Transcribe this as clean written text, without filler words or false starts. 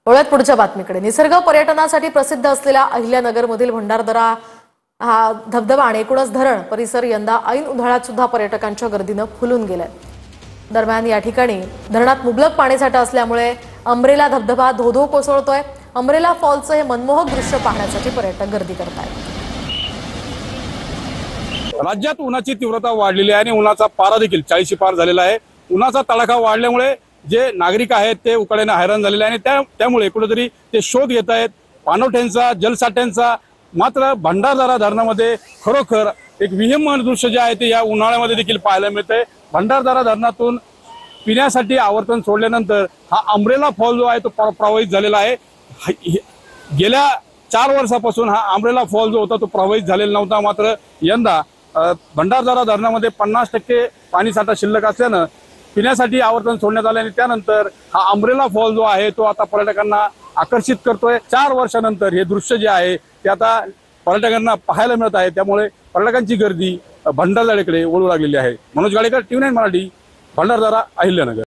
वळूयात पुढच्या बातमीकडे। निसर्ग पर्यटनासाठी प्रसिद्ध असलेल्या अहिल्यानगरमधील भंडारदरा हा धबधबा आणि एकूणच धरण परिसर यंदा ऐन उन्हाळ्यात सुद्धा पर्यटकांच्या गर्दीने फुलून गेलाय। दरम्यान या ठिकाणी धरणात मुबलक पाणीसाठा असल्यामुळे अंब्रेला धबधबा धोधो कोसळतोय। अंब्रेला फॉल्सचे हे मनमोहक दृश्य पाहण्यासाठी पर्यटक गर्दी करतायत। राज्यात उन्हाची तीव्रता वाढलेली आहे आणि उन्हाचा पारा देखील 40 पार झालेला आहे। उन्हाचा तडाखा वाढल्यामुळे जे नागरिक आहेत ते उकाड्याने हैराण झालेले आणि त्यामुळे कुठेतरी ते शोध घेत आहेत पाणवठ्यांचा, जलसाठ्यांचा। मात्र भंडारदरा धरणामध्ये खरोखर एक विहिंमन दृश्य जे आहे ते या उन्हाळ्यामध्ये देखील पाहायला मिळतंय। भंडारदरा धरणातून पिण्यासाठी आवर्तन सोडल्यानंतर हा अंब्रेला फॉल जो आहे तो प्रवाहित झालेला आहे। गेल्या 4 वर्षापासून हा अंब्रेला फॉल जो होता तो प्रवाहित झालेला नव्हता। मात्र यंदा भंडारदरा धरणामध्ये 50% पाणीसाठा शिल्लक असल्यानं पिण्यासाठी आवर्तन सोडण्यात आले आणि त्यानंतर हा अंब्रेला फॉल जो आहे तो आता पर्यटकांना आकर्षित करतोय। 4 वर्षानंतर हे दृश्य जे आहे ते आता पर्यटकांना पाहायला मिळत आहे। त्यामुळे पर्यटकांची गर्दी भंडारदऱ्याकडे वळू लागलेली आहे। मनोज गाडेकर, TV9 मराठी, भंडारदरा, अहिल्यानगर।